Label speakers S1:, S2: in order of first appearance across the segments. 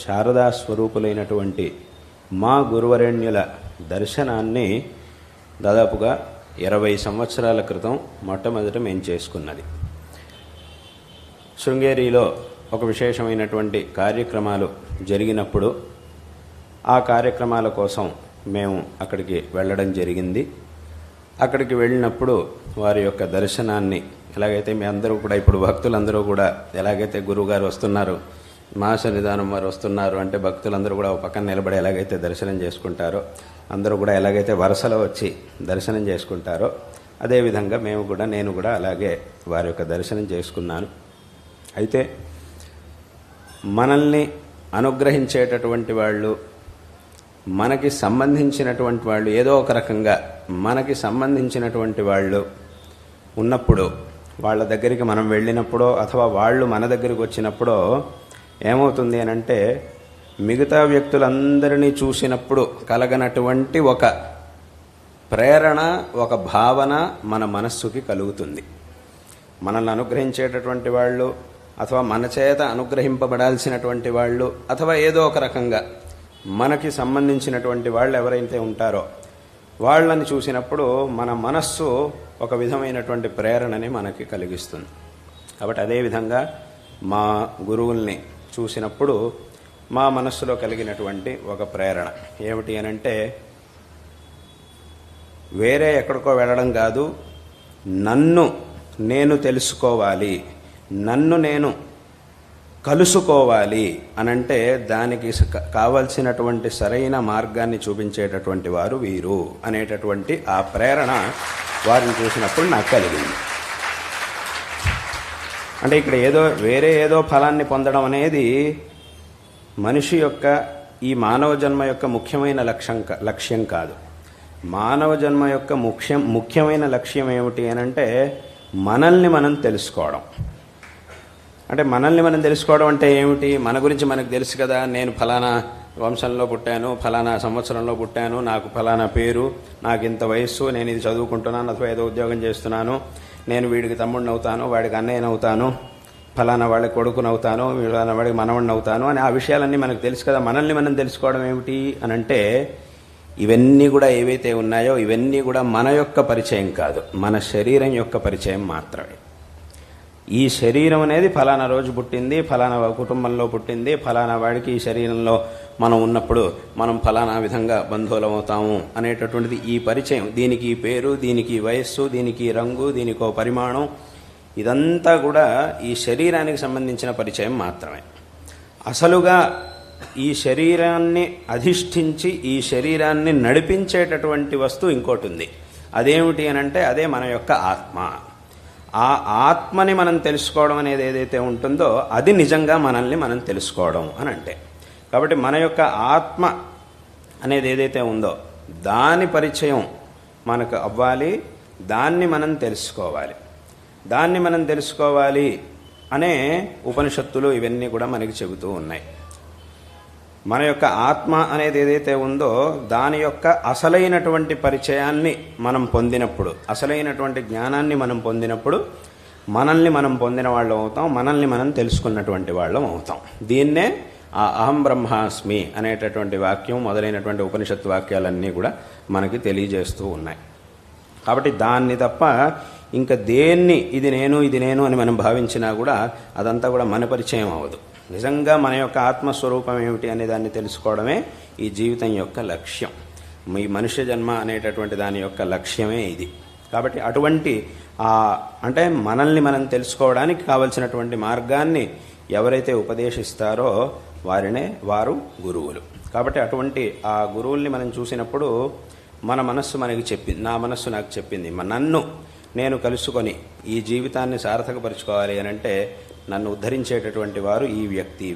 S1: శారదా స్వరూపులైనటువంటి మా గురువరేణ్యుల దర్శనాన్ని దాదాపుగా 20 సంవత్సరాల క్రితం మొట్టమొదట మేము చేసుకున్నది. శృంగేరిలో ఒక విశేషమైనటువంటి కార్యక్రమాలు జరిగినప్పుడు ఆ కార్యక్రమాల కోసం మేము అక్కడికి వెళ్ళడం జరిగింది. అక్కడికి వెళ్ళినప్పుడు వారి యొక్క దర్శనాన్ని ఎలాగైతే మీ అందరూ కూడా ఇప్పుడు భక్తులందరూ కూడా ఎలాగైతే గురువుగారు వస్తున్నారు, మా సన్నిధానం వారు వస్తున్నారు అంటే భక్తులందరూ కూడా ఒక పక్కన నిలబడి ఎలాగైతే దర్శనం చేసుకుంటారో, అందరూ కూడా ఎలాగైతే వరుసలో వచ్చి దర్శనం చేసుకుంటారో అదేవిధంగా నేను కూడా అలాగే వారి యొక్క దర్శనం చేసుకున్నాను. అయితే మనల్ని అనుగ్రహించేటటువంటి వాళ్ళు, మనకి సంబంధించినటువంటి వాళ్ళు, ఏదో ఒక రకంగా మనకి సంబంధించినటువంటి వాళ్ళు ఉన్నప్పుడు వాళ్ళ దగ్గరికి మనం వెళ్ళినప్పుడో అథవా వాళ్ళు మన దగ్గరికి వచ్చినప్పుడో ఏమవుతుంది అనంటే మిగతా వ్యక్తులందరినీ చూసినప్పుడు కలగనటువంటి ఒక ప్రేరణ, ఒక భావన మన మనస్సుకి కలుగుతుంది. మనల్ని అనుగ్రహించేటటువంటి వాళ్ళు అథవా మన చేత అనుగ్రహింపబడాల్సినటువంటి వాళ్ళు అథవా ఏదో ఒక రకంగా మనకి సంబంధించినటువంటి వాళ్ళు ఎవరైతే ఉంటారో వాళ్ళని చూసినప్పుడు మన మనస్సు ఒక విధమైనటువంటి ప్రేరణని మనకి కలిగిస్తుంది. కాబట్టి అదేవిధంగా మా గురువుల్ని చూసినప్పుడు మా మనస్సులో కలిగినటువంటి ఒక ప్రేరణ ఏమిటి అనంటే, వేరే ఎక్కడికో వెళ్ళడం కాదు, నన్ను నేను తెలుసుకోవాలి, నన్ను నేను కలుసుకోవాలి అనంటే దానికి కావలసినటువంటి సరైన మార్గాన్ని చూపించేటటువంటి వారు వీరు అనేటటువంటి ఆ ప్రేరణ వారిని చూసినప్పుడు నాకు కలిగింది. అంటే ఇక్కడ వేరే ఏదో ఫలాన్ని పొందడం అనేది మనిషి యొక్క ఈ మానవ జన్మ యొక్క ముఖ్యమైన లక్ష్యం కాదు. మానవ జన్మ యొక్క ముఖ్యమైన లక్ష్యం ఏమిటి అనంటే మనల్ని మనం తెలుసుకోవడం. అంటే మనల్ని మనం తెలుసుకోవడం అంటే ఏమిటి? మన గురించి మనకు తెలుసు కదా, నేను ఫలానా వంశంలో పుట్టాను, ఫలానా సంవత్సరంలో పుట్టాను, నాకు ఫలానా పేరు, నాకు ఇంత వయస్సు, నేను ఇది చదువుకుంటున్నాను అథవా ఏదో ఉద్యోగం చేస్తున్నాను, నేను వీడికి తమ్ముడిని అవుతాను, వాడికి అన్నయ్యని అవుతాను, ఫలానా వాడికి కొడుకుని అవుతాను, ఫలానా వాడికి మనవడిని అవుతాను అని ఆ విషయాలన్నీ మనకు తెలుసు కదా. మనల్ని మనం తెలుసుకోవడం ఏమిటి అనంటే ఇవన్నీ కూడా ఏవైతే ఉన్నాయో ఇవన్నీ కూడా మన యొక్క పరిచయం కాదు, మన శరీరం యొక్క పరిచయం మాత్రమే. ఈ శరీరం అనేది ఫలానా రోజు పుట్టింది, ఫలానా కుటుంబంలో పుట్టింది, ఫలానా వాడికి ఈ శరీరంలో మనం ఉన్నప్పుడు మనం ఫలానా విధంగా బంధువులం అవుతాము అనేటటువంటిది ఈ పరిచయం. దీనికి ఈ పేరు, దీనికి ఈ వయస్సు, దీనికి ఈ రంగు, దీనికి ఓ పరిమాణం, ఇదంతా కూడా ఈ శరీరానికి సంబంధించిన పరిచయం మాత్రమే. అసలుగా ఈ శరీరాన్ని అధిష్ఠించి ఈ శరీరాన్ని నడిపించేటటువంటి వస్తువు ఇంకోటి ఉంది. అదేమిటి అనంటే అదే మన యొక్క ఆత్మ. ఆ ఆత్మని మనం తెలుసుకోవడం అనేది ఏదైతే ఉంటుందో అది నిజంగా మనల్ని మనం తెలుసుకోవడం అని అంటే. కాబట్టి మన యొక్క ఆత్మ అనేది ఏదైతే ఉందో దాని పరిచయం మనకు అవ్వాలి, దాన్ని మనం తెలుసుకోవాలి. దాన్ని మనం తెలుసుకోవాలి అనే ఉపనిషత్తులు ఇవన్నీ కూడా మనకి చెబుతూ ఉన్నాయి. మన యొక్క ఆత్మ అనేది ఏదైతే ఉందో దాని యొక్క అసలైనటువంటి పరిచయాన్ని మనం పొందినప్పుడు, అసలైనటువంటి జ్ఞానాన్ని మనం పొందినప్పుడు మనల్ని మనం పొందిన వాళ్ళం అవుతాం, మనల్ని మనం తెలుసుకున్నటువంటి వాళ్ళం అవుతాం. దీన్నే ఆ అహం బ్రహ్మాస్మి అనేటటువంటి వాక్యం మొదలైనటువంటి ఉపనిషత్తు వాక్యాలన్నీ కూడా మనకి తెలియజేస్తూ ఉన్నాయి. కాబట్టి దాన్ని తప్ప ఇంకా దేన్ని ఇది నేను అని మనం భావించినా కూడా అదంతా కూడా మన పరిచయం అవ్వదు. నిజంగా మన యొక్క ఆత్మస్వరూపం ఏమిటి అనే దాన్ని తెలుసుకోవడమే ఈ జీవితం యొక్క లక్ష్యం. ఈ మనుష్య జన్మ అనేటటువంటి దాని యొక్క లక్ష్యమే ఇది. కాబట్టి అటువంటి అంటే మనల్ని మనం తెలుసుకోవడానికి కావలసినటువంటి మార్గాన్ని ఎవరైతే ఉపదేశిస్తారో వారు గురువులు. కాబట్టి అటువంటి ఆ గురువుల్ని మనం చూసినప్పుడు మన మనస్సు మనకి చెప్పింది, నా మనస్సు నాకు చెప్పింది, నన్ను నేను కలుసుకొని ఈ జీవితాన్ని సార్థకపరుచుకోవాలి అని అంటే నన్ను ఉద్ధరించేటటువంటి వారు ఈ వ్యక్తి,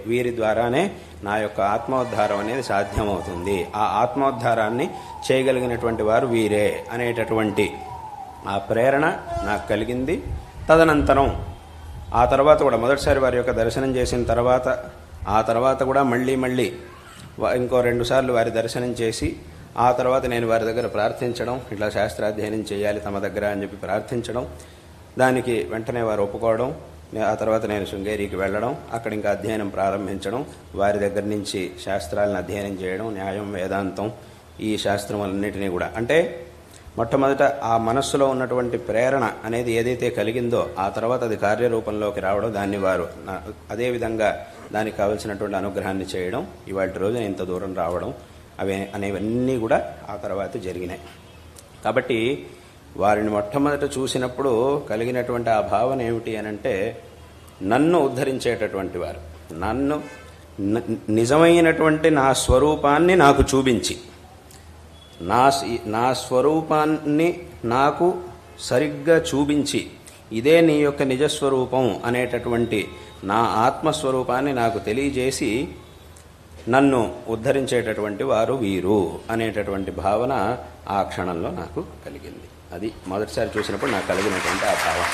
S1: వీరి ద్వారానే నా యొక్క ఆత్మోద్ధారం అనేది సాధ్యమవుతుంది, ఆ ఆత్మోద్ధారాన్ని చేయగలిగినటువంటి వారు వీరే అనేటటువంటి ఆ ప్రేరణ నాకు కలిగింది. తదనంతరం ఆ తర్వాత కూడా మొదటిసారి వారి యొక్క దర్శనం చేసిన తర్వాత ఆ తర్వాత కూడా మళ్ళీ ఇంకో 2 సార్లు వారి దర్శనం చేసి ఆ తర్వాత నేను వారి దగ్గర ప్రార్థించడం, ఇట్లా శాస్త్రాధ్యయనం చేయాలి తమ దగ్గర అని చెప్పి ప్రార్థించడం, దానికి వెంటనే వారు ఒప్పుకోవడం, ఆ తర్వాత నేను శృంగేరికి వెళ్ళడం, అక్కడ ఇంకా అధ్యయనం ప్రారంభించడం, వారి దగ్గర నుంచి శాస్త్రాలను అధ్యయనం చేయడం, న్యాయం, వేదాంతం, ఈ శాస్త్రములన్నిటినీ కూడా. అంటే మొట్టమొదట ఆ మనస్సులో ఉన్నటువంటి ప్రేరణ అనేది ఏదైతే కలిగిందో ఆ తర్వాత అది కార్యరూపంలోకి రావడం, దాన్ని వారు అదేవిధంగా దానికి కావలసినటువంటి అనుగ్రహాన్ని చేయడం, ఇవాళ రోజున ఇంత దూరం రావడం, అనేవన్నీ కూడా ఆ తర్వాత జరిగినాయి. కాబట్టి వారిని మొట్టమొదట చూసినప్పుడు కలిగినటువంటి ఆ భావన ఏమిటి అనంటే, నన్ను ఉద్ధరించేటటువంటి వారు, నన్ను నిజమైనటువంటి నా స్వరూపాన్ని నాకు చూపించి, నా స్వరూపాన్ని నాకు సరిగ్గా చూపించి, ఇదే నీ యొక్క నిజస్వరూపం అనేటటువంటి నా ఆత్మస్వరూపాన్ని నాకు తెలియజేసి నన్ను ఉద్ధరించేటటువంటి వారు వీరు అనేటటువంటి భావన ఆ క్షణంలో నాకు కలిగింది. అది మొదటిసారి చూసినప్పుడు నాకు కలిగినటువంటి ఆ భావన.